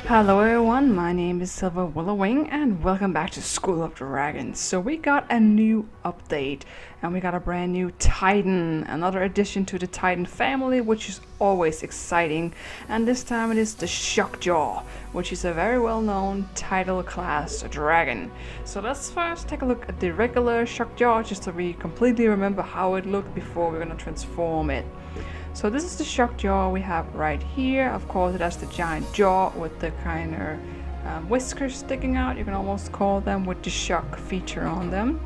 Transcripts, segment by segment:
Hello everyone, my name is Silver Willowwing and welcome back to School of Dragons. So we got a new update and we got a brand new Titan, another addition to the Titan family, which is always exciting. And this time it is the SHOCKJAW, which is a very well-known tidal class dragon. So let's first take a look at the regular SHOCKJAW just so we completely remember how it looked before we're gonna transform it. So this is the SHOCKJAW we have right here. Of course it has the giant jaw with the kind of whiskers sticking out, you can almost call them, with the shock feature on them.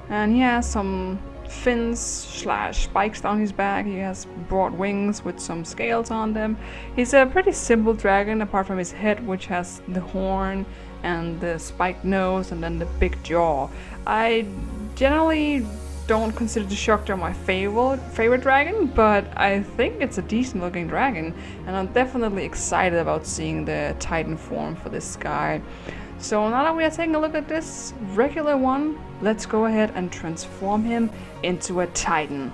And he has some fins / spikes down his back. He has broad wings with some scales on them. He's a pretty simple dragon apart from his head, which has the horn and the spiked nose and then the big jaw. I generally don't consider the SHOCKJAW my favorite dragon, but I think it's a decent looking dragon and I'm definitely excited about seeing the Titan form for this guy. So now that we are taking a look at this regular one, let's go ahead and transform him into a Titan.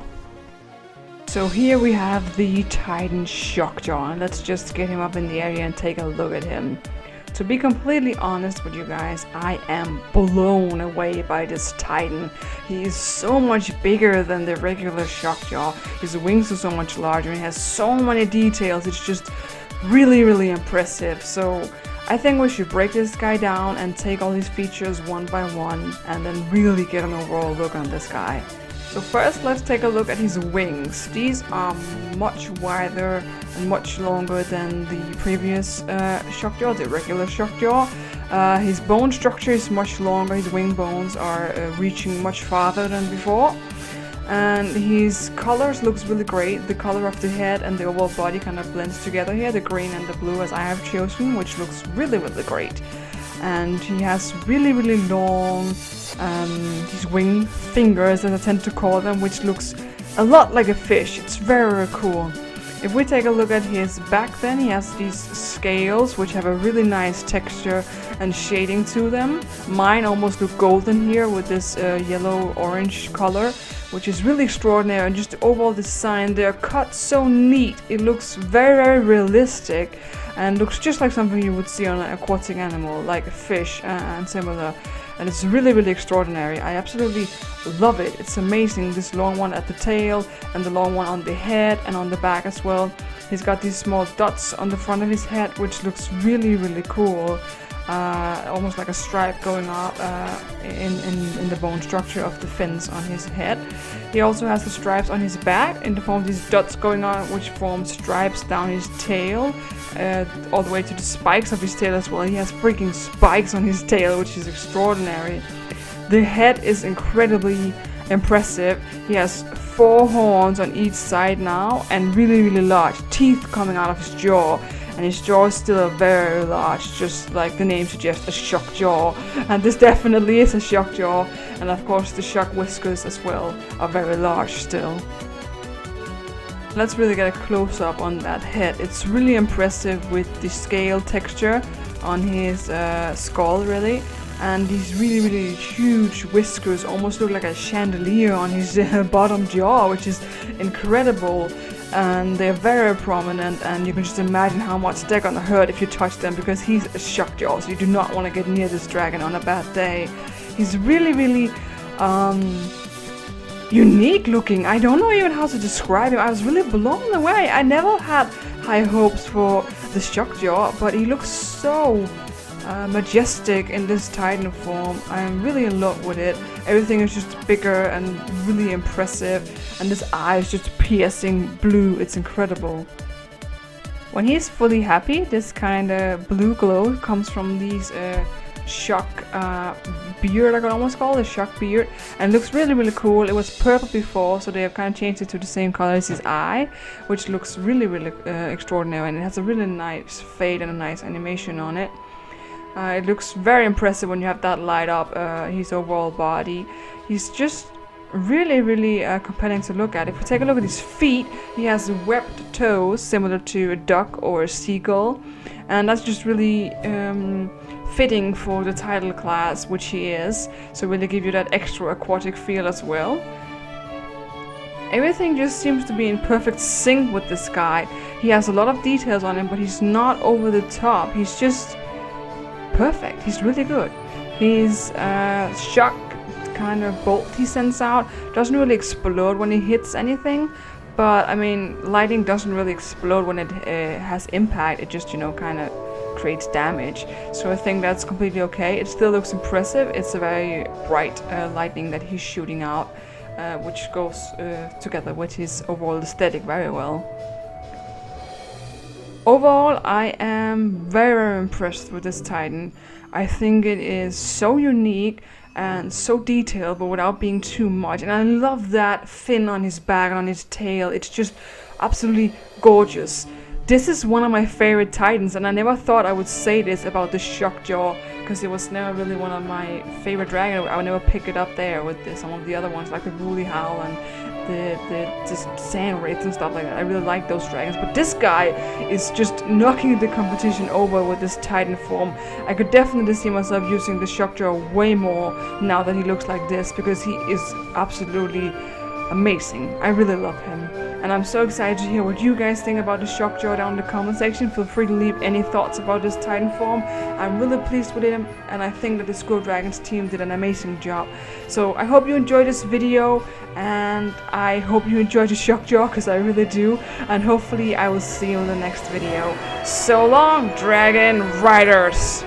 So here we have the Titan SHOCKJAW, and let's just get him up in the area and take a look at him. To be completely honest with you guys, I am blown away by this Titan. He is so much bigger than the regular SHOCKJAW. His wings are so much larger and he has so many details. It's just really impressive. So I think we should break this guy down and take all these features one by one and then really get an overall look on this guy. So first let's take a look at his wings. These are much wider and much longer than the previous SHOCKJAW, the regular SHOCKJAW. His bone structure is much longer, his wing bones are reaching much farther than before. And his colors looks really great. The color of the head and the overall body kind of blends together here, the green and the blue as I have chosen, which looks really great. And he has really long his wing fingers, as I tend to call them, which looks a lot like a fish. It's very cool. If we take a look at his back, then he has these scales which have a really nice texture and shading to them. Mine almost look golden here with this yellow orange color, which is really extraordinary. And just the overall design, they're cut so neat. It looks very realistic and looks just like something you would see on an aquatic animal, like a fish and similar. And it's really extraordinary. I absolutely love it. It's amazing, this long one at the tail and the long one on the head and on the back as well. He's got these small dots on the front of his head, which looks really cool. Almost like a stripe going up in the bone structure of the fins on his head. He also has the stripes on his back in the form of these dots going on, which form stripes down his tail, all the way to the spikes of his tail as well. He has freaking spikes on his tail, which is extraordinary. The head is incredibly impressive. He has 4 horns on each side now and really large teeth coming out of his jaw. And his jaw is still very large, just like the name suggests, a SHOCKJAW. And this definitely is a SHOCKJAW. And of course the shock whiskers as well are very large still. Let's really get a close-up on that head. It's really impressive with the scale texture on his skull, really. And these really huge whiskers almost look like a chandelier on his bottom jaw, which is incredible. And they're very prominent, and you can just imagine how much they're gonna hurt if you touch them, because he's a SHOCKJAW, so you do not want to get near this dragon on a bad day. He's really unique looking. I don't know even how to describe him. I was really blown away. I never had high hopes for the SHOCKJAW, but he looks so majestic in this Titan form. I'm really in love with it. Everything is just bigger and really impressive, and this eye is just piercing blue. It's incredible. When he's fully happy, this kind of blue glow comes from these shock beard, I could almost call it a shock beard, and it looks really cool. It was purple before, so they have kind of changed it to the same color as his eye, which looks really extraordinary, and it has a really nice fade and a nice animation on it. It looks very impressive when you have that light up his overall body. He's just really compelling to look at. If we take a look at his feet, he has webbed toes similar to a duck or a seagull, and that's just really fitting for the tidal class, which he is, so really give you that extra aquatic feel as well. Everything just seems to be in perfect sync with this guy. He has a lot of details on him, but he's not over the top. He's just perfect. He's really good. His shock kind of bolt he sends out doesn't really explode when he hits anything, but I mean, lightning doesn't really explode when it has impact. It just, you know, kind of creates damage. So I think that's completely okay. It still looks impressive. It's a very bright lightning that he's shooting out, which goes together with his overall aesthetic very well. Overall, I am very, very impressed with this Titan. I think it is so unique and so detailed, but without being too much. And I love that fin on his back and on his tail. It's just absolutely gorgeous. This is one of my favorite Titans, and I never thought I would say this about the SHOCKJAW, because it was never really one of my favorite dragons. I would never pick it up there with some of the other ones, like the Woolly Howl and the just sand wraiths and stuff like that. I really like those dragons, but this guy is just knocking the competition over with this Titan form. I could definitely see myself using the SHOCKJAW way more now that he looks like this, because he is absolutely amazing. I really love him. And I'm so excited to hear what you guys think about the SHOCKJAW down in the comment section. Feel free to leave any thoughts about this Titan form. I'm really pleased with him, and I think that the School of Dragons team did an amazing job. So I hope you enjoyed this video, and I hope you enjoyed the SHOCKJAW, because I really do. And hopefully I will see you in the next video. So long, Dragon Riders!